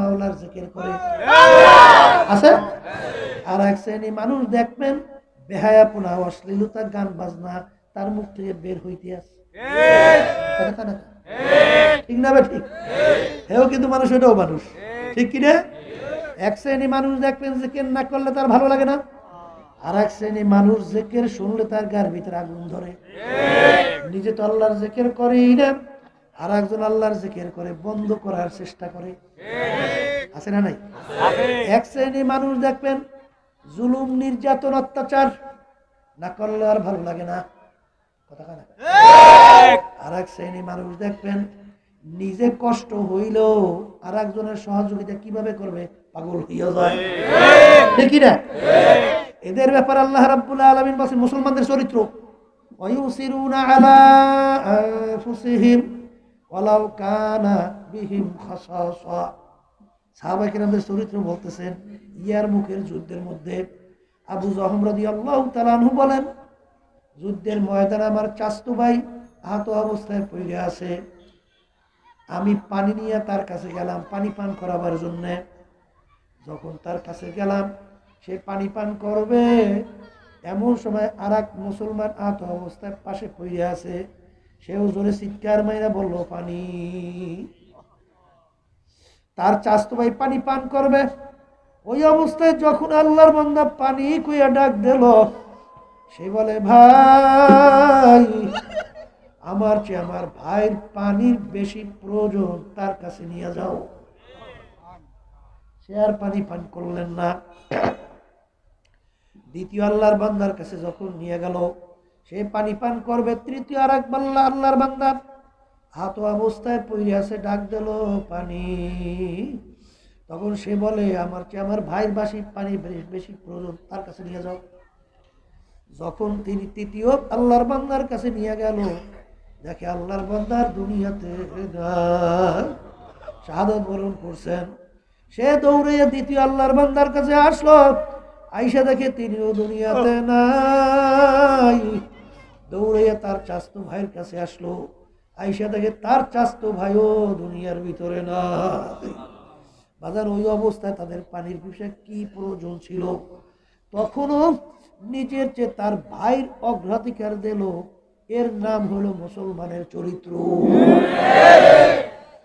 মাওলার জিকির করে আছে। আর এক শ্রেণী মানুষ দেখবেন বেহায়াপনা অশ্লীলতা গান বাজনা তার মুখ থেকে বের হইতে আছে। ঠিক না বে ঠিক? হেও কিন্তু মানুষ, এটাও মানুষ, ঠিক কিনা? এক শ্রেণী মানুষ দেখবেন জিকির না করলে তার ভালো লাগে না, আর এক শ্রেণী মানুষ জিকির শুনলে তার গার ভিতরে আগুন ধরে। নিজে তো আল্লাহর জিকির করেই না, আর একজন আল্লাহর জিকির করে বন্ধ করার চেষ্টা করে, আছে না নাই? এক শ্রেণী মানুষ দেখবেন জুলুম নির্যাতন অত্যাচার না করলে আর ভালো লাগে না, কথা কানা। আর এক শ্রেণী মানুষ দেখবেন নিজে কষ্ট হইলেও আর একজনের সহযোগিতা কিভাবে করবে পাগল হইয়া যায়, ঠিক না? এদের ব্যাপারে আল্লাহ রাব্বুল আলামিন বলেন মুসলমানদের চরিত্র, ওয়ায়ুসিরুনা আলা আনফুসিহিম ওয়ালাউ কানা বিহিম খাসাসা। সাহাবায়ে কেরামদের চরিত্র বলতেছেন ইয়ারমুকের যুদ্ধের মধ্যে আবু যহম রাদিয়াল্লাহু তাআলা আনহু বলেন, যুদ্ধের ময়দানে আমার চাচতো ভাই আহত অবস্থায় পড়ে আছে, আমি পানি নিয়ে তার কাছে গেলাম পানি পান করাবার জন্য। যখন তার কাছে গেলাম সে পানি পান করবে, এমন সময় আর এক মুসলমান আহত অবস্থায় পাশে পড়ে আছে, সেও জোরে চিৎকার মাইরা বলল পানি। তার চাচতো ভাই পানি পান করবে, ওই অবস্থায় যখন আল্লাহর বান্দা পানি কইয়া ডাক দিল, সে বলে ভাই আমার চেয়ে আমার ভাইয়ের পানির বেশি প্রয়োজন, তার কাছে নিয়ে যাও। সে আর পানি পান করলেন না। দ্বিতীয় আল্লাহর বান্দার কাছে যখন নিয়ে গেল, সে পানি পান করবে, তৃতীয় আর এক আল্লাহর বান্দা হাত অবস্থায় পড়ে আছে, ডাক দিল পানি। তখন সে বলে আমার চেয়ে আমার ভাইয়ের পানি বেশি প্রয়োজন, তার কাছে নিয়ে যাও। যখন তিনি তৃতীয় আল্লাহর বান্দার কাছে নিয়ে গেল, দেখে আল্লাহর বান্দার দুনিয়াতে শাহাদাত বরণ করছেন। সে দৌড়ে দ্বিতীয় আল্লাহর বান্দার কাছে আসলো, আইসা দেখে তিনিও দুনিয়াতে নাই। দৌড়ে তার চাচতো ভাইয়ের কাছে আসলো, আইসা দেখে তার চাচতো ভাইও দুনিয়ার ভিতরে নাই। বাজার ওই অবস্থায় তাদের পানির বিষয়ে কি প্রয়োজন ছিল, তখনও নিজের চেয়ে তার ভাইয়ের অগ্রাধিকার দিল। এর নাম হলো মুসলমানের চরিত্র।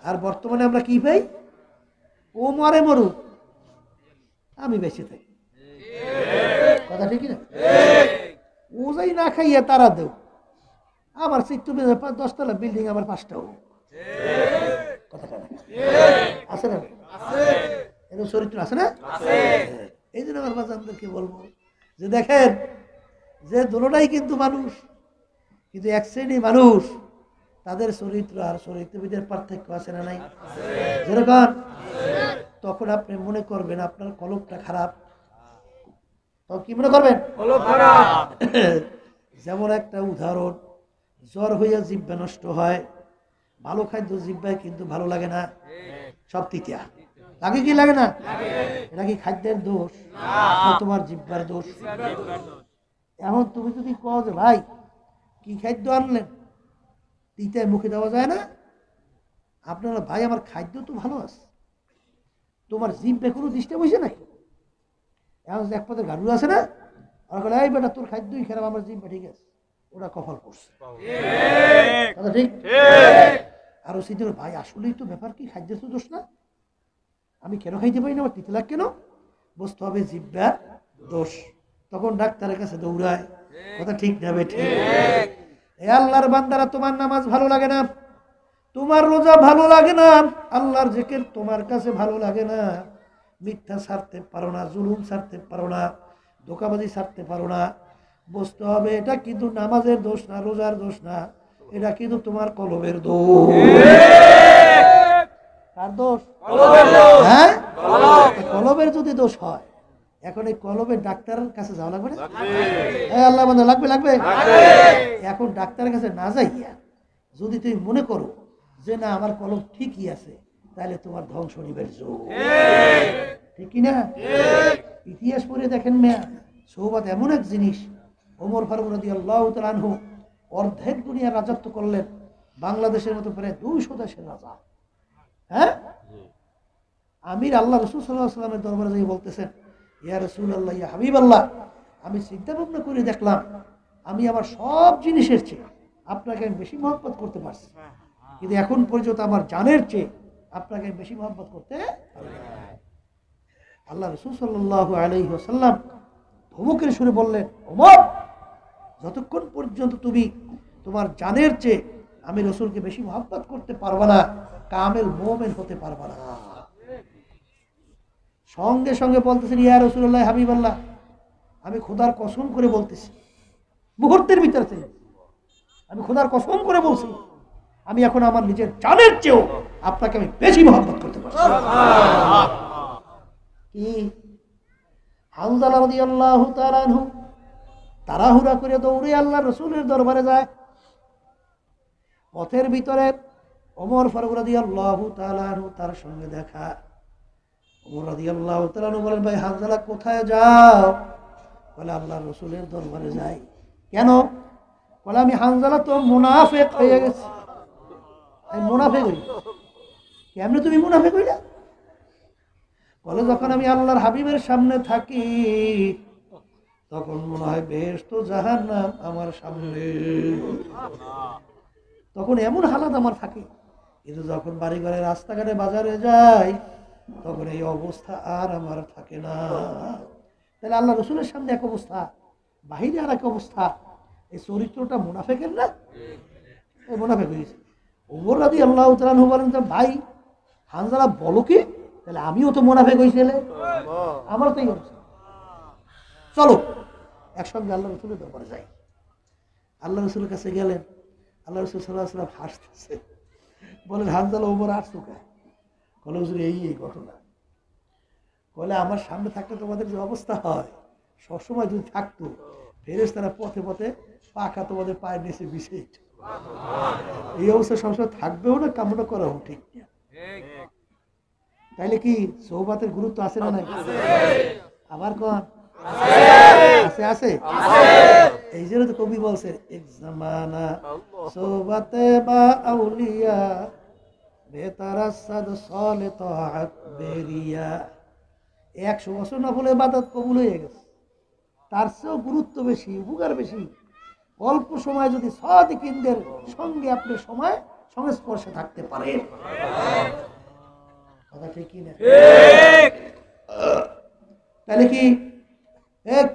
আর বর্তমানে আমরা কি পাই? ও মরে মরুক, আমি বেঁচে থাকি, কথা ঠিক না? ও যাই না খাইয়া তারা দেও, আমার চিত্ত 10তলা বিল্ডিং আমার 5টাও, কথাটা আছে না? এরকম চরিত্র আছে না? এই জন্য আমার বাচ্চাদেরকে বলবো যে দেখেন যে দুটোটাই কিন্তু মানুষ, কিন্তু এক শ্রেণী মানুষ তাদের চরিত্র আর চরিত্রবিদের পার্থক্য আছে না নাই? যেরকম তখন আপনি মনে করবেন আপনার কলবটা খারাপ, তখন কি মনে করবেন? কলব খারাপ। যেমন একটা উদাহরণ, জ্বর হইয়া জিহ্বা নষ্ট হয়, ভালো খাদ্য জিহ্বায় কিন্তু ভালো লাগে না, সব তিতা লাগে, কি লাগে না? এটা কি খাদ্যের দোষ না তোমার জিহ্বার দোষ? এখন তুমি যদি কও যে ভাই কি খাদ্য আনলেন, তিতায় মুখে দেওয়া যায় না, আপনারা ভাই আমার খাদ্য তো ভালো আছে, তোমার জিহ্বে কোনো ডিস্টার্ব হয়েছে নাকি? এখন এক পথে গাড়ু আছে না, আর বলে এই বেটা তোর খাদ্যই খারাপ, আমার জিহ্বা ঠিক আছে, ওরা কপাল পড়ছে, কথা ঠিক? আরো সিদ্ধ ভাই আসলেই তো ব্যাপার কি খাদ্যের তো দোষ না, আমি কেন খাইতে পারি না, আমার তিতে লাগ কেন? বুঝতে হবে জিহ্বার দোষ। তখন ডাক্তারের কাছে দৌড়ায়, কথা ঠিক যাবে? ঠিক। এ আল্লাহর বান্দারা, তোমার নামাজ ভালো লাগে না, তোমার রোজা ভালো লাগে না, আল্লাহর জিকির তোমার কাছে ভালো লাগে না, মিথ্যা ছাড়তে পারো না, জুলুম ছাড়তে পারো না, ধোঁকাবাজি ছাড়তে পারো না, বুঝতে হবে এটা কিন্তু নামাজের দোষ না, রোজার দোষ না, এটা কিন্তু তোমার কলবের দোষ। কার দোষ? হ্যাঁ, কলবের যদি দোষ হয়, এখন এই কলবের ডাক্তারের কাছে যাওয়া লাগবে না? আল্লাহ বান্দা লাগবে, লাগবে। এখন ডাক্তারের কাছে না যাইয়া যদি তুমি মনে করো যে না আমার কলব ঠিকই আছে, তাহলে তোমার ধ্বংস নিবের যোগ, ঠিক কিনা? ইতিহাস পড়ে দেখেন মেয়া, সোহবত এমন এক জিনিস, ওমর ফারুক রাদিয়াল্লাহু তাআলা আনহু অর্ধেক দুনিয়া রাজত্ব করলেন, বাংলাদেশের মতো প্রায় 200 দেশের রাজা। হ্যাঁ, আমির আল্লাহ রসুল সাল্লাল্লাহু আলাইহি ওয়াসাল্লামের দরবারে যাই বলতেছেন, ইয়া রাসূলুল্লাহ, ইয়া হাবিবাল্লাহ, আমি চিন্তা ভাবনা করে দেখলাম আমি আমার সব জিনিসের চেয়ে আপনাকে আমি বেশি মহব্বত করতে পারছি, কিন্তু এখন পর্যন্ত আমার জানের চেয়ে আপনাকে আমি বেশি মহব্বত করতে পারি না। আল্লাহ রসুল সাল্লাল্লাহু আলাইহি ওয়াসাল্লাম ধমকের সুরে বললেন, ওমর, যতক্ষণ পর্যন্ত তুমি তোমার জানের চেয়ে আমি রসুলকে বেশি মহব্বত করতে পারবা না, কামেল মুমিন হতে পারবা না। সঙ্গে সঙ্গে বলতেছেন, ইয়া রাসূলুল্লাহ, হাবিবাল্লাহ, আমি খোদার কসম করে বলতেছি, মুহূর্তের ভিতরে আমি খোদার কসম করে বলছি, আমি এখন আমার নিজের জানের চেয়েও আপনাকে আমি বেশি মহব্বত করতে পারছি। কি হানজালা রাদিয়াল্লাহু তাআলা আনহু তাড়াহুড়া করে দৌড়ে আল্লাহ রসুলের দরবারে যায়। পথের ভিতরে ওমর ফারুক রাদিয়াল্লাহু তাআলা আনহু তার সঙ্গে দেখা। ওমর রাদিয়াল্লাহু তাআলা আনহু বলেন, ভাই হানজালা, কোথায় যাও? বলে, আল্লাহ রসুলের দরবারে যাই। কেন? বলে, আমি হানজালা তো মুনাফিক হয়ে গেছি। আমি মুনাফিক হই। কেমনে তুমি মুনাফিক হইলা? বলে, যখন আমি আল্লাহর হাবিবের সামনে থাকি তখন মনে হয় বেহেশত জাহান্নাম আমার সামনে, তখন এমন হালাত আমার থাকে। কিন্তু যখন বাড়ি ঘরে রাস্তাঘাটে বাজারে যাই তখন এই অবস্থা আর আমার থাকে না। তাহলে আল্লাহ রসুলের সামনে এক অবস্থা, বাহিরে আর এক অবস্থা। এই চরিত্রটা মুনাফিকের না? এই মুনাফিক হয়েছে। ওমর রাদিয়াল্লাহু তাআলা আনহু বলেন, ভাই হানজালা, বলো কি? তাহলে আমিও তো মুনাফিক হয়েছিল, আমার তো এই অবস্থা। চলো একসঙ্গে আল্লাহ রসুলের দরবারে যাই। আল্লাহ রসুলের কাছে গেলেন। আল্লাহ রসুল সাল্লাল্লাহু আলাইহি ওয়াসাল্লাম হাসতেছে, বলেন, হানজালা, ওমর আসছো কে? বলে, হুজুর, এই ঘটনা। বলে, আমার সামনে থাকলে তোমাদের যে অবস্থা হয়, সবসময় যদি থাকতো ফেরেশতারা পথে পথে পাখা তোমাদের পায়ের নিচে বিছিয়ে, এই অবস্থা সবসময় থাকবেও না, কামনা করাও ঠিক না। তাইলে কি সোহবাতের গুরুত্ব আছে না নাই? আবার কোন আছে? আছে। এই জন্য তো কবি বলছে, এক জামানা সোহবাতে বা আউলিয়া বেতারাসাদ সলে তাআত বেরিয়া। 100 বছর না বলে ইবাদত কবুল হয়ে গেছে। তার চেয়েও গুরুত্ব বেশি, উপকার বেশি, অল্প সময় যদি সাদিকিনদের সঙ্গে আপনি সময় সংস্পর্শে থাকতে পারেন। কথা ঠিক কি না? তাহলে কি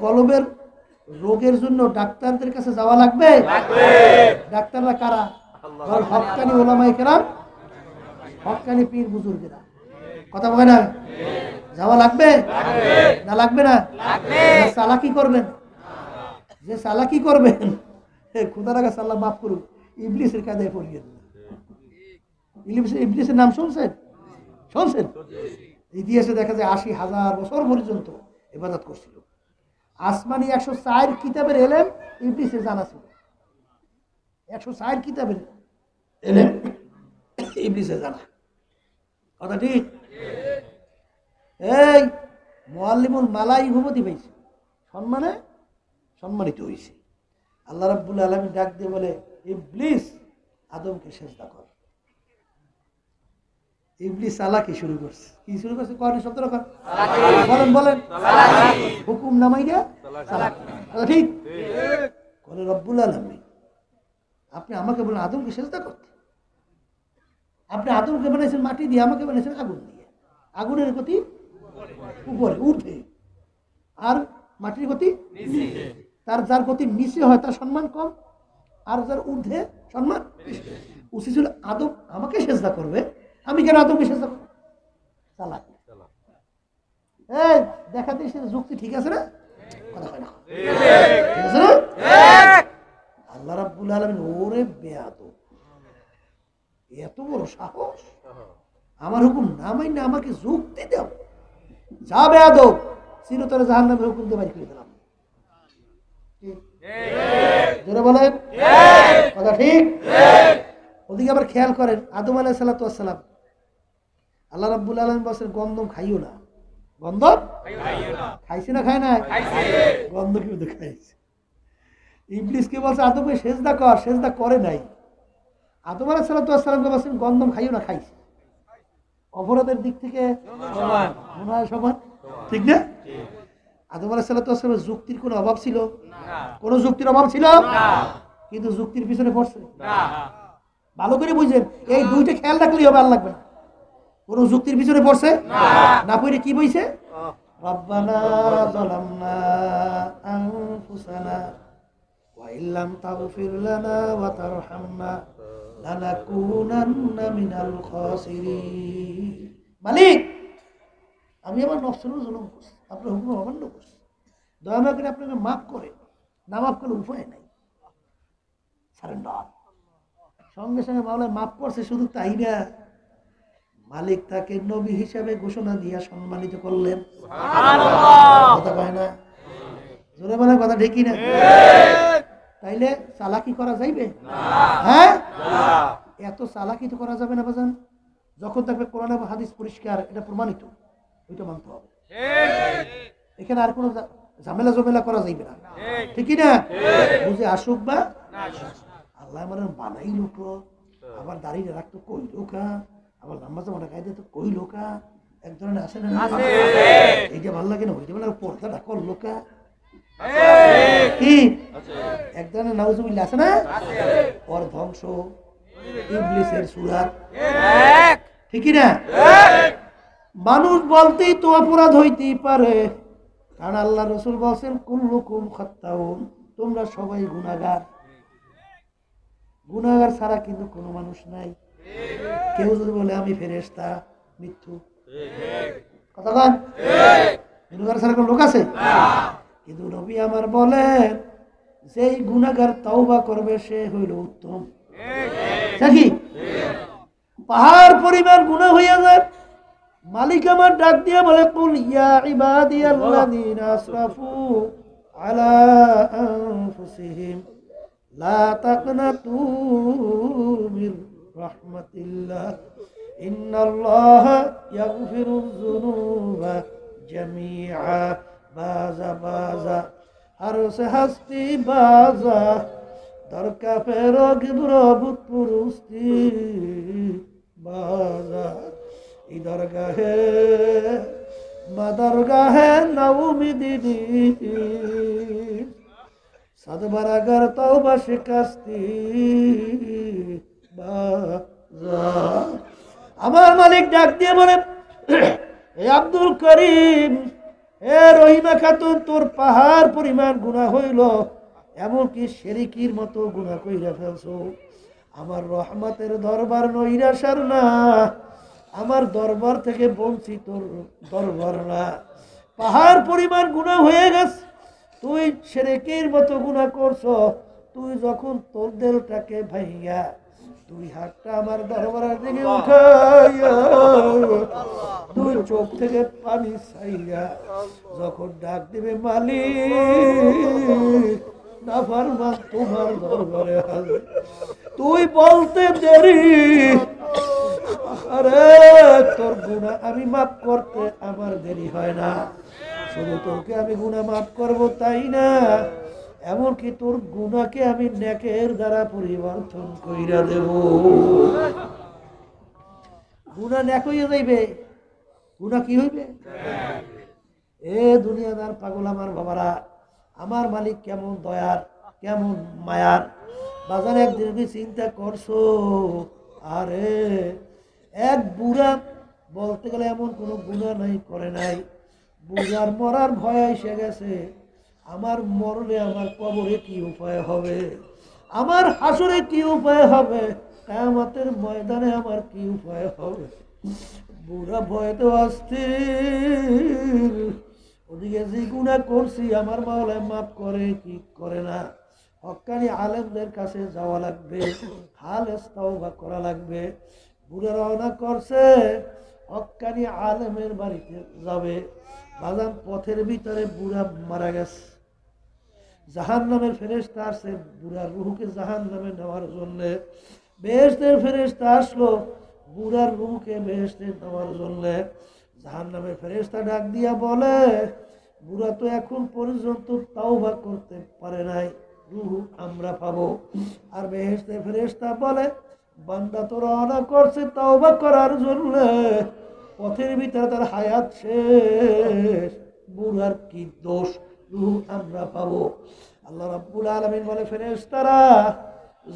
কলবের রোগের জন্য ডাক্তারদের কাছে যাওয়া লাগবে? ডাক্তাররা কারা? হক্কানি ওলামায়ে কেরাম, হক্কানি পীর বুজুর্গেরা। কথা বলে না? যাওয়া লাগবে না? লাগবে না? চালাকি করবেন, যে চালাকি করবেন, খোদার কাছে আল্লাহ মাফ করুক, ইবলিসের কাঁদায় পড়িয়েন। ইবলিসের নাম শুনছেন? শুনছেন? ইতিহাসে দেখা যায় 80,000 বছর পর্যন্ত ইবাদত করছিল। আসমানি 104 কিতাবের এলেম ইবলিসের জানা ছিল। 104 কিতাবের এলেম ইবলিসের জানা। কথা ঠিক? এই মুআল্লিমুল মালাই উপাধি পাইছে, সম্মানে সম্মানিত হয়েছে। আল্লাহ রাব্বুল আলামিন ডাক দিয়ে বলে, ইবলিস, আদমকে সিজদা কর। ইবলিস চালাকি শুরু করছে। কি শুরু করছে? কোরআন শব্দ রাখেন, বলেন বলেন, হুকুম নামাই দিয়া চালাকি। ঠিক বলে রব্বুল আলামিন, আপনি আমাকে বলেন আদমকে সিজদা করতে। আপনি আদমকে বানাইছেন মাটি দিয়ে, আমাকে বানাইছেন আগুন দিয়ে। আগুনের গতি উপরে উঠে, আর মাটির গতি নিচে। তার যার গতি নিচে হয় তার সম্মান কম, আর যার ঊর্ধ্বে সম্মান উচিত ছিল আদম আমাকে সিজদা করবে, আমি কেন আদমকে সিজদা করব? চালাকি। এই দেখাতে যুক্তি ঠিক আছে না? কথা হয় না? ঠিক আছে না? আল্লাহ রাব্বুল আলামিন, ওরে বেয়াদব, এত বড় সাহস, আমার হুকুম না মাইনে আমাকে যুক্তি দাও, যা বেয়াদব, চিরতরে জাহান্নামের হুকুম দিয়ে বাড়ি করে দিলাম। জোরে বলেন, কথা ঠিক? ওদিকে আবার খেয়াল করেন, আদম আলাইহিস সালাতু ওয়াস সালাম, আল্লাহ রাব্বুল আলামিন বলেন গন্ধম খাইও না। গন্ধম খাইছে না? খায় না? গন্ধ কিন্তু খাইছে। ইবলিস কে বলছে আদমকে সেজদা কর, সেজদা করে নাই। আদম আলাইহিস সালাতু ওয়াস সালামকে বলছেন গন্ধম খাইও না, খাইছে। অপরাধের দিক থেকে মনে হয় সমান, ঠিক না? আদম আলাইহিস সালামের যুক্তির কোনো অভাব ছিল? কোনো যুক্তির অভাব ছিল? কিন্তু যুক্তির পিছনে পড়ছে। ভালো করে বুঝেন, এই দুইটা খেয়াল রাখলেই হবে, আর লাগবে না। কোনো যুক্তির পিছনে পড়ছে না, পড়ে কি বইছে? রব্বানা যালামনা আনফুসানা ওয়া ইল্লাম তাগফির লানা ওয়া তারহামনা লানাকুনান্না মিনাল খাসিরিন। মালিক, আমি আমার নফসের জুলুম করছি, আপনার হুকুম অমান্য করছি, দয়া করে আপনাকে মাফ করে, না মাফ করলে উপায় নাই। সারেন্ডার। সঙ্গে সঙ্গে মাওলানা মাফ করছে, শুধু তাই না, মালিক তাকে নবী হিসাবে ঘোষণা দিয়া সম্মানিত করলেন। কথা কয় না? জোরে বলার কথা ঠিকই না? তাইলে চালাকি করা যাইবে? হ্যাঁ, এত চালাকি তো করা যাবে না বাজান। যখন থাকবে কোরআন এবং হাদিস পরিষ্কার, এটা প্রমাণিত, ওইটা মানতে হবে। এখানে আর কোনো ঝামেলা জমেলা করা যাইবে না, ঠিকই না? বুঝে আসুক বা আল্লাহ আমার বানাই লোক, আবার দাঁড়িয়ে রাখতো কই লোকা, আবার লম্বা জামাটা গায়ে তো কই লোকা, এক ধরনের আসে না? এইটা ভালো লাগে না, ওইটা মানে পর্দাটা কর লোকা, কি এক ধরনের নাউজুবিল্লাহ আছে না? ওর ধ্বংস, ইবলিসের সুরাত, ঠিকই না? মানুষ বলতেই তো অপরাধ হইতেই পারে, কারণ আল্লাহ রাসূল বলেন কুল্লুকুম খাত্তাউন, তোমরা সবাই গুনাহগার। গুনাহগার ছাড়া কিন্তু কোনো মানুষ নাই। কেউ যদি বলে আমি ফেরেশতা, মিথ্যু কথা বলেন। গুনাহগার ছাড়া কোনো লোক আছে? কিন্তু নবী আমার বলেন, যেই গুনাহগার তওবা করবে সে হইল উত্তম। নাকি পাহাড় পরিমাণ গুনাহ হইয়া যায়, মালিক আমার ডাক দিয়ে বলে কুল ইয়া ইবাদিয়াল্লাযীনা আসরাফু আলা আনফুসিহিম লা তাকনাতু মির রাহমাতিল্লাহ ইন্নাল্লাহা ইয়াগফিরুয যুনুবা জামিআ বাজা বাজা আর সে হাস্তি বাজা দরকা ফেরগ প্রভুত পুরুস্তি বাজা ইধর গাহে মাদার গাহে নাউমিদিনী সাদবারাগার তওবা শিকাস্তি বাজা। আমার মালিক ডাক দিয়ে বলে, হে আব্দুল করিম, হে রহিমা খাতুন, তোর পাহাড় পরিমাণ গুনাহ হইল, এমনকি শিরকির মতো গুনাহ কইরা ফেলছো। আমার রহমতের দরবার নৈরাশার না, আমার দরবার থেকে বঞ্চিত দরবার না। পাহাড় পরিমাণ গুনাহ হয়ে গেছে, তুই শিরকির মতো গুনাহ করছো। তুই যখন তোর দিলটাকে ভাইয়া তুই হাতটা আমার দরবারের দিকে উঠাইয়া তুই চোখ থেকে পানি ছাইয়া যখন ডাক দিবে মালিক নাফরমান তোমার দরবারে হাজির, তুই বলতে দেরি, আরে তোর গুনাহ আমি মাফ করতে আমার দেরি হয় না। শুধু তোকে আমি গুনাহ মাফ করবো তাই না, এমনকি তোর গুনাহকে আমি নেকের দ্বারা পরিবর্তন কইরা দেব। গুনাহ নেক হইয়া যাইবে, গুনাহ কি হইবে? এ দুনিয়াদার পাগল আমার বাবারা, আমার মালিক কেমন দয়ার, কেমন মায়ার। বাজার একদিন চিন্তা করছো, আরে এক বুড়া বলতে গেলে এমন কোনো গুনাহ নাই করে নাই, বুড়ার মরার ভয় এসে গেছে। আমার মরলে আমার কবরে কি উপায় হবে, আমার হাসরে কি উপায় হবে, কিয়ামতের ময়দানে আমার কি উপায় হবে। বুড়া ভয়তে অস্থির, ওদিকে যে গুনাহ করছি আমার মাওলা মাফ করে কি করে না। হক্কানি আলেমদের কাছে যাওয়া লাগবে, খালেস তওবা করা লাগবে। বুড়া রওনা করছে, হক্কানি আলেমের বাড়িতে যাবে। বাজান পথের ভিতরে বুড়া মারা গেছে, জাহান্নামের ফেরেশতা আসছে বুড়ার রূহকে জাহান্নামে নেওয়ার জন্য। বেহেশতের ফেরেশতা আসলো বুড়ার রূহকে বেহেশতে নেওয়ার জন্য। জাহান্নামের ফেরেশতা ডাক দিয়া বলে, বুড়া তো এখন পর্যন্ত তাওবা করতে পারে নাই, রূহ আমরা পাবো। আর বেহেশতের ফেরেশতা বলে, বান্দা তো রওনা করছে তওবা করার জন্য, পথের ভিতরে তার হায়াত শেষ। বুড়ার কি দোষ, রূহ আমরা পাবো। আল্লাহ রাব্বুল আলামিন বলে, ফেরেশতারা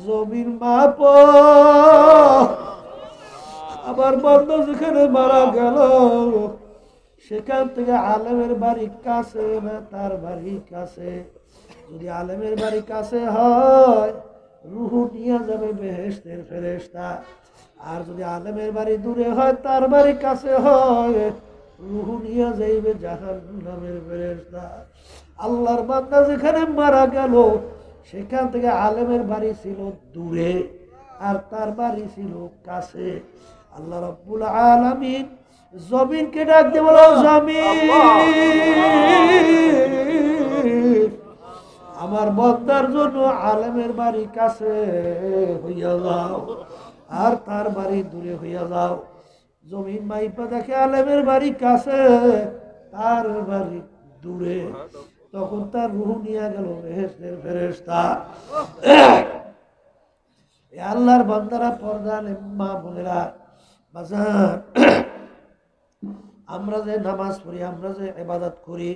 জমিন মাপো, আবার বান্দা যেখানে মারা গেল সেখান থেকে আলেমের বাড়ি কাছে না তার বাড়ি কাছে? যদি আলেমের বাড়ি কাছে হয় রূহ নিয়ে যাবে বেহেশতের ফেরেশতা, আর যদি আলেমের বাড়ি দূরে হয় তার বাড়ি কাছে হয় রূহ নিয়ে যাইবে জাহান্নামের ফেরেশতা। আল্লাহর বান্দা যেখানে মারা গেল সেখান থেকে আলেমের বাড়ি ছিল দূরে আর তার বাড়ি ছিল কাছে। আল্লাহ রাব্বুল আলামিন জমিনকে ডাক দিয়ে বলো, জমিন আমার বান্দার জন্য আলেমের বাড়ি কাছে হইয়া যাও আর তার বাড়ি দূরে হইয়া যাও। জমিন মাইপা দেখে আলেমের বাড়ি কাছে তার বাড়ি দূরে, তখন তার রূহ নিয়ে গেল বেহেশতের ফেরেশতা। আল্লাহর বান্দারা, পর্দা মা বোনেরা, বাজার আমরা যে নামাজ পড়ি, আমরা যে ইবাদত করি,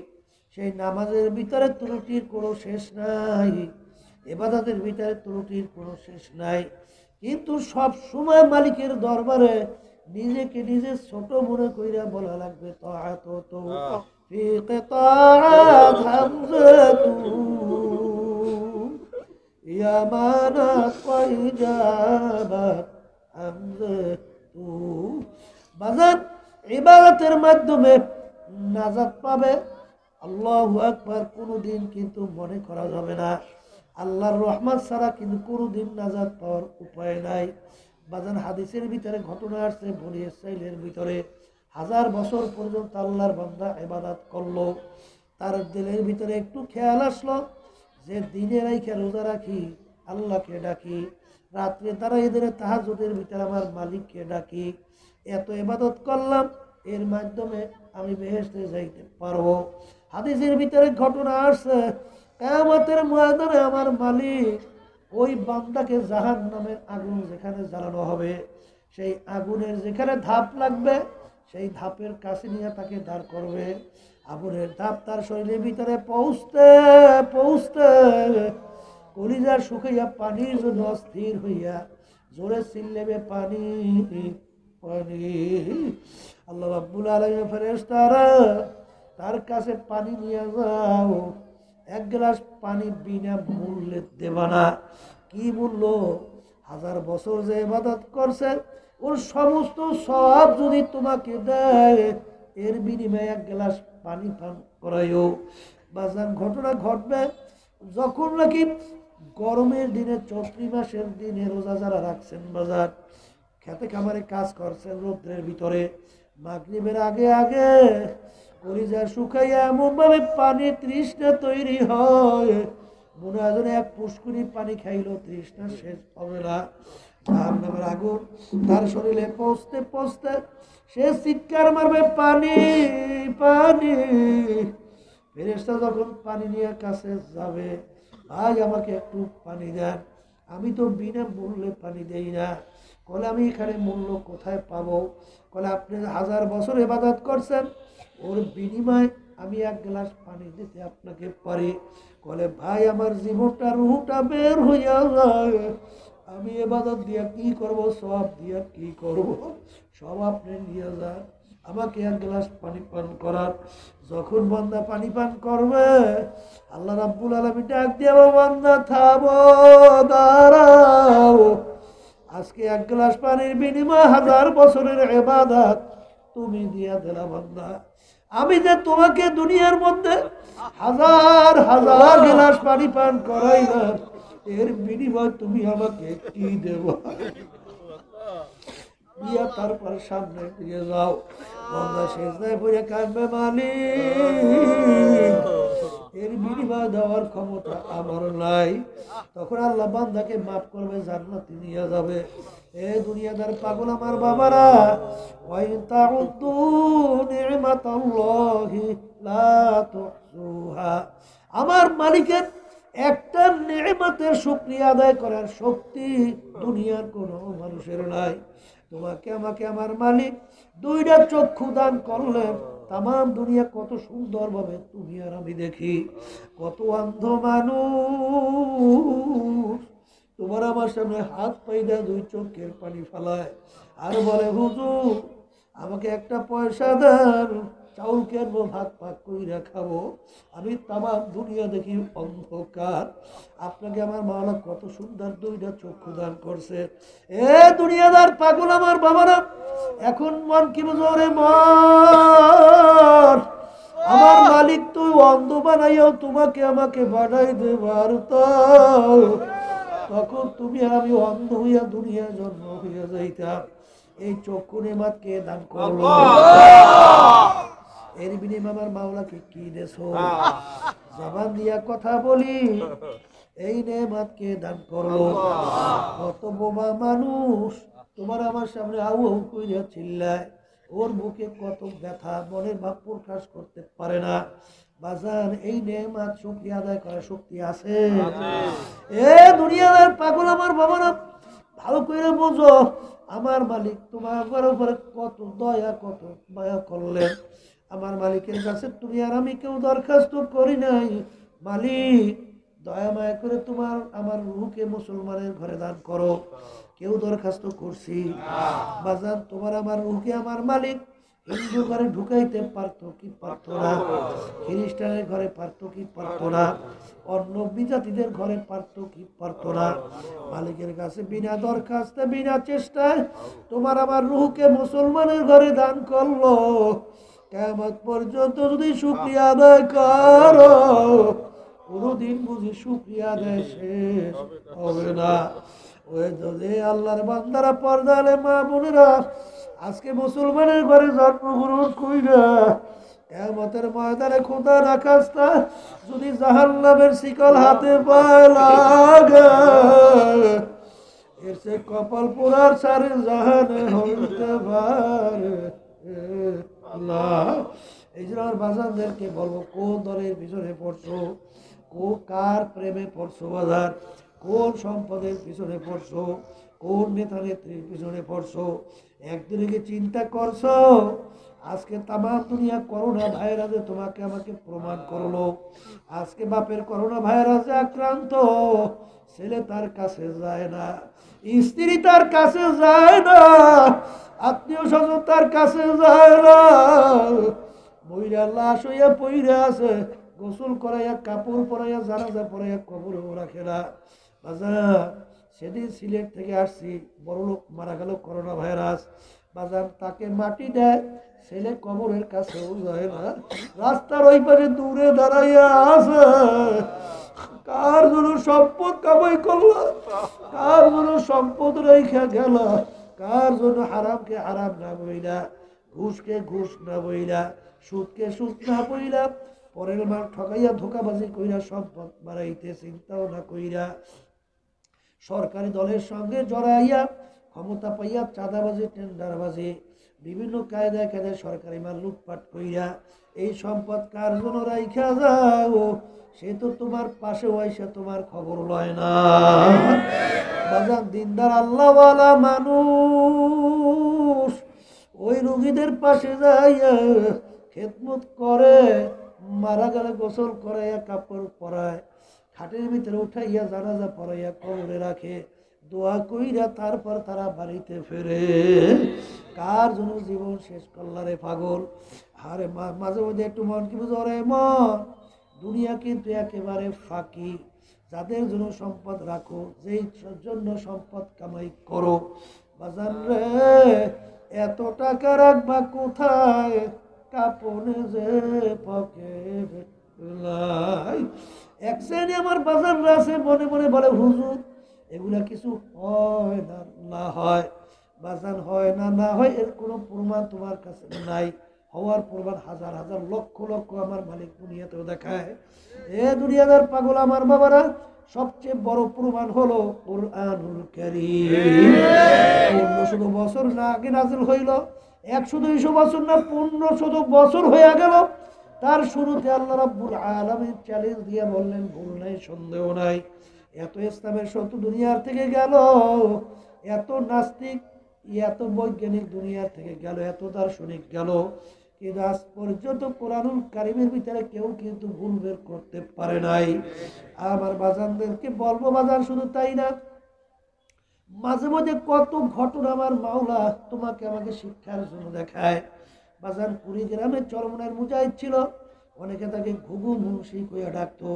সেই নামাজের ভিতরে ত্রুটির কোনো শেষ নাই, ইবাদতের ভিতরে ত্রুটির কোনো শেষ নাই। কিন্তু সব সময় মালিকের দরবারে নিজেকে নিজে ছোট মনে কইরা বলা লাগবে, তাআত ফি কিতাআত হামজাতু ইয়া মানাত ওয়াইজাবাত হামজাতু। বাজার ইবাদতের মাধ্যমে নাজাত পাবে, আল্লাহু আকবার কোনোদিন কিন্তু মনে করা যাবে না। আল্লাহর রহমত ছাড়া কিন্তু কোনোদিন নাজাত পাওয়ার উপায় নাই। বাজান হাদিসের ভিতরে ঘটনা আসছে, বনি ইসরাইলের ভিতরে 1000 বছর পর্যন্ত আল্লাহর বান্দা ইবাদত করলো, তার দিলের ভিতরে একটু খেয়াল আসলো যে দিনে রাইখা রোজা রাখি, আল্লাহকে ডাকি, রাত্রে তারা এদের তাহাজ্জুদের ভিতরে আমার মালিককে ডাকি, এত ইবাদত করলাম, এর মাধ্যমে আমি বেহেশতে যাইতে পারবো। হাদিসের ভিতরে ঘটনা আসছে, কিয়ামতের ময়দানে আমার মালিক ওই বান্দাকে জাহান্নামের আগুন যেখানে জ্বালানো হবে, সেই আগুনের যেখানে ধাপ লাগবে সেই ধাপের কাছে নিয়ে তাকে দাঁড় করবে। আগুনের ধাপ তার শরীরের ভিতরে পৌঁছতে পৌঁছতে কলিজা শুকাইয়া পানির জন্য অস্থির হইয়া জোরে চিল্লেবে, পানি পানি। আল্লাহ রাব্বুল আলামিন ফেরেশতারা তার কাছে পানি নিয়ে যাও, এক গ্লাস পানি বিনা মূল্যে দেবা না। কি মূল্য? 1000 বছর যে ইবাদত করছে ওর সমস্ত সওয়াব যদি তোমাকে দেয়, এর বিনিময়ে এক গ্লাস পানি পান করাইও। বাজান ঘটনা ঘটবে যখন নাকি গরমের দিনে, চৈত্র মাসের দিনে রোজা যারা রাখছেন, বাজার খেতে খামারে কাজ করছেন রৌদ্রের ভিতরে, মাগরিবের আগে আগে কলিজা শুকাইয়া এমন ভাবে পানি তৃষ্ণা তৈরি হয়, মনে হয় যেন এক পুষ্কুনি পানি খাইলো তৃষ্ণা শেষ হবে না। জাহান্নামের আগুন তার শরীরে পৌঁছতে পৌঁছতে সে চিৎকার মারবে, পানি পানি। ফেরেশতা যখন পানি নিয়ে কাছে যাবে, ভাই আমাকে একটু পানি দেন, আমি তো বিনা মূল্যে পানি দেই না। বলে আমি এখানে মূল্য কোথায় পাবো? বলে আপনি 1000 বছর ইবাদত করছেন, ওর বিনিময়ে আমি এক গ্লাস পানি দিতে আপনাকে পারি। বলে ভাই আমার জীবনটা রুহটা বের হইয়া যায়, আমি ইবাদত দিয়া কি করব, সওয়াব দিয়া কি করব, সব আপনি নিয়ে যান, আমাকে এক গ্লাস পানি পান করার। যখন বান্দা পানি পান করবে, আল্লাহ রাব্বুল আলামিন ডাক দিয়ে, বান্দা থামো, দাঁড়াও, আজকে এক গ্লাস পানির বিনিময়ে 1000 বছরের ইবাদত তুমি দিয়া দিলা বান্দা। আমি যে তোমাকে দুনিয়ার মধ্যে 1000 1000 গ্লাস পানি পান করাইলাম, এর বিনিময়ে তুমি আমাকে কি দেবা? দিয়া তারপর সামনে দিয়ে যাও, বান্দা সেজদায় পড়ে কাঁদবে, মালিক এর বিনিময় দেওয়ার ক্ষমতা আমার নাই। তখন আল্লাহ বান্দাকে মাফ করবে, জান্নাতে নিয়ে যাবে। এ দুনিয়াদার পাগল আমার বাবারা, ওয়াইন তাউদ্দু নি'মাতাল্লাহি লা তুহসুহা, আমার মালিকের একটা নেয়ামতের শুকরিয়া আদায় করার শক্তি দুনিয়ার কোনো মানুষের নাই। তোমাকে আমাকে আমার মালিক দুইটা চক্ষু দান করলেন। তামাম দুনিয়া কত সুন্দরভাবে তুমি আর আমি দেখি, কত অন্ধ মানুষ তোমার আমার সামনে হাত পাইদা দুই চোখের পানি ফেলায় আর বলে হুজুর আমাকে একটা পয়সা দেন, চাউল কেনবো, ভাত পাক কইরা খাবো। আমি তামাম দুনিয়া দেখি অন্ধকার, আপনাকে আমার মাওলা কত সুন্দর দুইটা চক্ষু দান করছে। এ দুনিয়াদার পাগল আমার বাবারা, এখন মন কি বুঝো রে মন, আমার মালিক তুই অন্ধ বানাইও তোমাকে আমাকে বানাই দেবার তো, তখন তুমি আর আমি অন্ধ হইয়া দুনিয়ার জন্ম হইয়া যাইতাম। এই চক্ষু নেমাতকে দান করলো, এর বিনিময়ে আমার মাওলাকে কি দেছো? জবান দিয়া কথা বলি, এই নেমাতকে দান করলো। কত বোমা মানুষ তোমার আমার সামনে আউ আউ কইরা চিল্লায়, ওর বুকে কত ব্যথা, মনের ভাব প্রকাশ করতে পারে না। বাজান এই নেমাত শুকরিয়া আদায় করার শক্তি আছে? এ দুনিয়ার পাগল আমার বাবারা, ভালো করে বোঝো, আমার মালিক তোমার উপরে কত দয়া কত মায়া করলেন। আমার মালিকের কাছে তুমি আর আমি কেউ দরখাস্ত করি নাই, মালিক দয়া মায়া করে তোমার আমার রূহকে মুসলমানের ঘরে দান করো, কেউ দরখাস্ত করছি? বাজান তোমার আমার রূহকে আমার মালিক হিন্দু ঘরে ঢুকাইতে পারতো কি পারতো না? খ্রিস্টানের ঘরে পারতো কি পারতো না? অন্য বিজাতিদের ঘরে পারতো কি পারতো না? মালিকের কাছে বিনা দরখাস্তে বিনা চেষ্টায় তোমার আমার রূহকে মুসলমানের ঘরে দান করলো। কিয়ামত পর্যন্ত যদি শুকরিয়া আদায় করো, কোনদিন বুঝি শুকরিয়া আদায় শেষ হবে না। ওই যদি আল্লাহর বান্দারা, পর্দালে মা বোনেরা, আজকে মুসলমানের ঘরে জন্মগ্রহণ কইরা কিয়ামতের ময়দানে খোদা না খাস্তা যদি জাহান্নামের শিকল হাতে পায় লাগে, এর সে কপাল পোড়ার সারে জাহানে হইতে পারে আল্লাহ। এই জন্য আমার বাজারদেরকে বলবো, কোন দলের পিছনে পড়ছো, কার প্রেমে পড়ছো বাজার, কোন সম্পদের পিছনে পড়ছো, কোন নেতা নেত্রীর পিছনে পড়ছো, একদিনে কি চিন্তা করছো? আজকে তামাম দুনিয়া করোনা ভাইরাসে তোমাকে আমাকে প্রমাণ করলো। আজকে বাপের করোনা ভাইরাসে আক্রান্ত, ছেলে তার কাছে যায় না, স্ত্রী তার কাছে যায় না, আত্মীয় স্বজন তার কাছে যায় না, মহিলা লাশ হইয়া পইরা আছে, গোসল করাইয়া কাপড় পরাইয়া জানাজা পরাইয়া কবরেও রাখে না। বাজার সেদিন সিলেট থেকে আসছি, বড় লোক মারা গেল করোনা ভাইরাস, বাজার তাকে মাটি দেয়, ছেলে কবরের কাছেও যায় না, রাস্তার ওই পাশে দূরে দাঁড়াইয়া আছে। কার জন্য সম্পদ কামাই করলো, কার জন্য সম্পদ রেখা গেল, কার জন্য হারামকে হারাম না বইলা, ঘুষকে ঘুষ না বইলা, সুদকে সুদ না বইলা, পরের মার ঠকাইয়া ধোকাবাজি কইরা সম্পদ বাড়াইতে চিন্তাও না কইরা, সরকারি দলের সঙ্গে জড়াইয়া ক্ষমতা পাইয়া চাঁদাবাজি টেন্ডারবাজি বিভিন্ন কায়দায় কায়দায় সরকারি মাল লুটপাট কইরা এই সম্পদ কার জন্য রাইখা যাও, সে তো তোমার পাশে আইসা তোমার খবর লয় না। বাজার দিনদার আল্লাহওয়ালা মানুষ ওই রোগীদের পাশে যাইয়া খেদমত করে, মারা গেলে গোসল করাইয়া কাপড় পরায়, খাটের ভিতরে উঠাইয়া জানাজা পড়াইয়া কবরে রাখে, দোয়া কইরা তারপর তারা বাড়িতে ফেরে। কার জন্য জীবন শেষ করলারে পাগল? আরে মাঝে মধ্যে একটু মন কি বুঝো রে মন, দুনিয়া কিন্তু একেবারে ফাঁকি। যাদের জন্য সম্পদ রাখো, যেই জন্য সম্পদ কামাই করো, বাজার রে এত টাকা রাখবা কোথায়, কাপনে যে পকেট লাই। এক শ্রেণী আমার বাজার আছে মনে মনে বলে, হুজুর এগুলা কিছু হয় না, না হয় বাজার হয় না, না হয় এর কোনো প্রমাণ তোমার কাছে নাই। হওয়ার প্রমাণ হাজার হাজার লক্ষ লক্ষ আমার মালিক দুনিয়াতেও দেখায়। এ দুনিয়াদার পাগল আমার বাবারা, সবচেয়ে বড় প্রমাণ হলো কুরআনুল কারীম। 1500 বছর না আগে নাযিল হইল, 100-200 বছর না 1500 বছর হয়ে গেল, তার শুরুতে আল্লাহ রাব্বুল আলামিন চ্যালেঞ্জ দিয়ে বললেন, ভুল নাই, সন্দেহ নাই, এত ইসলামের শত্রু দুনিয়ার থেকে গেল, এত নাস্তিক, এত বৈজ্ঞানিক দুনিয়ার থেকে গেল, এত দার্শনিক গেল, কিন্তু আজ পর্যন্ত কোরআনুল কারীমের ভিতরে কেউ কিন্তু ভুল বের করতে পারে নাই। আমার বাজানদেরকে বলবো, বাজান শুধু তাই না, মাঝে মাঝে কত ঘটনা আমার মাওলা তোমাকে আমাকে শিক্ষার জন্য দেখায়। বাজান কুড়িগ্রামে চরমনার মুজাহিদ ছিল, অনেকে তাকে ঘুঘু মুন্সি কইয়া ডাকতো,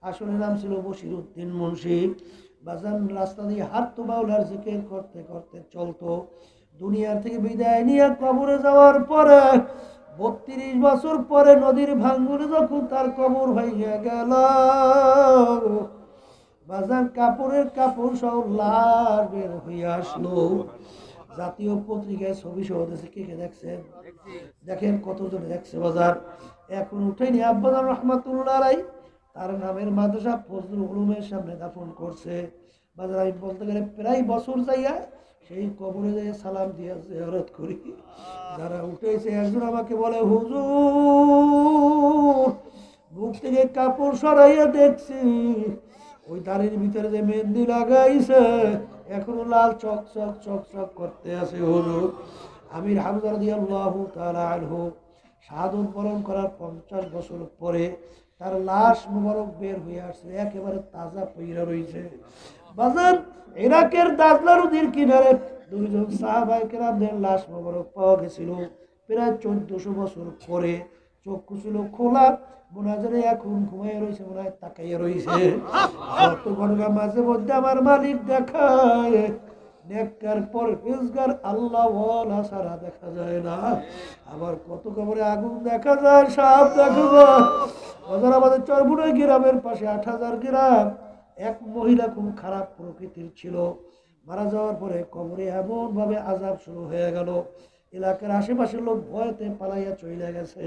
আসলে নাম ছিল বশির উদ্দিন মুন্সি। বাজান রাস্তা দিয়ে হাঁটতো, মাওলার জিকির করতে করতে চলতো। দুনিয়ার থেকে বিদায় নিয়ে কবরে যাওয়ার পরে ৩২ বছর পরে নদীর ভাঙ্গনে যখন তার কবর ভাইয়া গেল, বাজার কাপড়ের কাপড় সব লাল বের হয়ে আসলো। জাতীয় পত্রিকায় ছবি সহ দিয়েছে, কে কে দেখছেন? দেখেন কতজন দেখছে বাজার। এখন উঠেনি আব্বাজান রহমাতুল্লাহ আলাই, তার নামের মাদ্রাসা ফজলুল উলুমের সামনে দাফন করছে। বাজার আমি বলতে গেলে প্রায় বছর যাইয়া সেই কবরে যাইয়া সালাম দিয়া জিয়ারত করি। যারা উঠেছে একজন আমাকে বলে, হুজুর বুক থেকে কাপড় সরাইয়া দেখছি, ওই দাড়ির ভিতরে যে মেহেন্দি লাগাইছে এখনো লাল চক চক চক চক করতে আছে। হুজুর আমির হামজা রাদিয়াল্লাহু তাআলা আনহু শাহাদাত বরণ করার 50 বছর পরে তার লাশ মুবারক বের হয়ে আসছে, একেবারে তাজা পইরা রয়েছে। বাজার ইরাকের দাজলা নদীর কিনারে দুইজন সাহাবায়ে কেরামদের লাশ মুবারক পাওয়া গেছিল প্রায় 1400 বছর পরে। চক্ষু ছিল খোলা, মোনাজারে এখন ঘুমাইয়া রয়েছে, মনে হয় তাকাইয়া রয়েছে। কত ঘটনা মাঝে মধ্যে আমার মালিক দেখায়, নেককার পরহেজগার আল্লাহ ওয়ালা ছাড়া দেখা যায় না। আবার কত কবরে আগুন দেখা যায়, সাপ দেখা যায়। আমাদের চরমুনাই গ্রামের পাশে 8000 গ্রাম, এক মহিলা খুব খারাপ প্রকৃতির ছিল, মারা যাওয়ার পরে কবরে এমন ভাবে আযাব শুরু হয়ে গেল, এলাকার আশেপাশের লোক ভয়তে পালাইয়া চলে গেছে।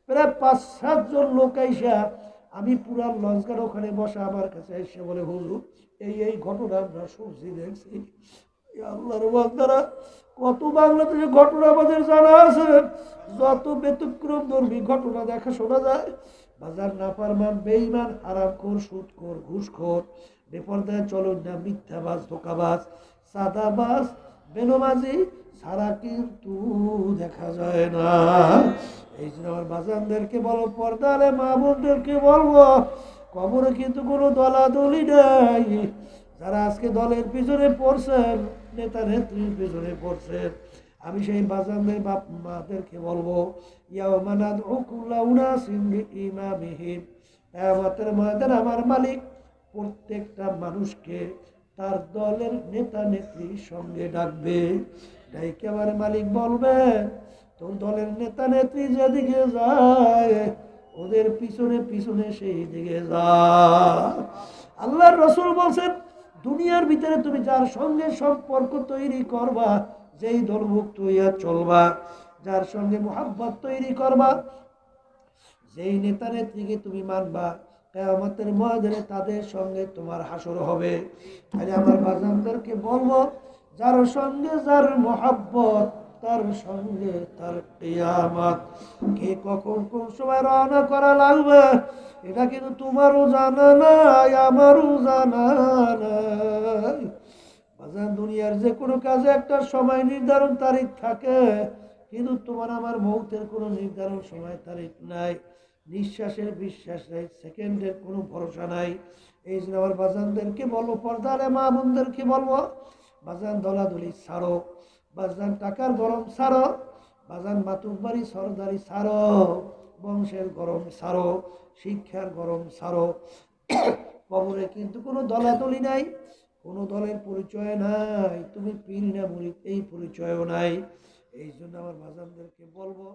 প্রায় 5-7 জন লোক আইসা, আমি পুরা লঞ্চঘাট ওখানে বসা, আমার কাছে এসে বলে, হুজুর এই ঘটনা আমরা শুনছি, দেখছি। আল্লাহর বান্দারা, কত বাংলাদেশে ঘটনা আমাদের জানা আছে, যত ব্যতিক্রম ধর্মী ঘটনা দেখা শোনা যায়। বাজার নাফরমান, বেঈমান, হারামখোর, সুদখোর, ঘুষখোর, বেপরদায় চলন না, মিথ্যাবাজ, ধোঁকাবাজ, সাদাবাজ, বেনমাজি ছাড়া কিন্তু দেখা যায় না। এই জন্য আমার বাজানদেরকে বলো, পর্দারে মা বোনদেরকে বলবো, কবরে কিন্তু কোনো দলাদলি নাই। যারা আজকে দলের পিছনে পড়ছেন, নেতা নেত্রীর পিছনে পড়ছেন, আমি সেই বাজানদের বাপ মাদেরকে বলবো, ইয়াউমা নাদউ কুল্লা উনাসিন বিইমামিহিম, কিয়ামতের ময়দানে আমার মালিক প্রত্যেকটা মানুষকে তার দলের নেতা নেত্রীর সঙ্গে ডাকবে। ডাইকে আমার মালিক বলবে, তোর দলের নেতা নেত্রী যেদিকে যায় ওদের পিছনে পিছনে সেই দিকে যা। আল্লাহর রাসূল বলছেন, দুনিয়ার ভিতরে তুমি যার সঙ্গে সম্পর্ক তৈরি করবা, যেই দলভুক্ত হইয়া চলবা, যার সঙ্গে মুহাব্বত তৈরি করবা, যেই নেতা নেত্রীকে তুমি মানবা, কিয়ামতের ময়দানে তাদের সঙ্গে তোমার হাসর হবে। তাহলে আমার বাজানদেরকে বলবো, যার সঙ্গে যার মুহাব্বত, তার সঙ্গে তার কিয়ামত। কে কখন কোন সময় রওনা করা লাগবে এটা কিন্তু তোমারও জানা নাই, আমারও জানা নাই। বাজান দুনিয়ার যে কোনো কাজে একটা সময় নির্ধারণ তারিখ থাকে, কিন্তু তোমার আমার মৌতের কোনো নির্ধারণ সময় তারিখ নাই। নিঃশ্বাসের বিশ্বাস নাই, সেকেন্ডের কোনো ভরসা নাই। এই জন্য আমার বাজানদেরকে বলবো, পর্দারে মা বোনদেরকে বলবো, বাজান দলাদলি ছাড়ো, বাজান টাকার গরম ছাড়ো, বাজান মাতুব্বারি সরদারি ছাড়ো, বংশের গরম ছাড়ো, শিক্ষার গরম ছাড়ো। কবরে কিন্তু কোনো দলাদলি নাই, কোনো দলের পরিচয় নাই, তুমি পীর না মুরিদ এই পরিচয়ও নাই। এই জন্য আমার বাজানদেরকে বলবো,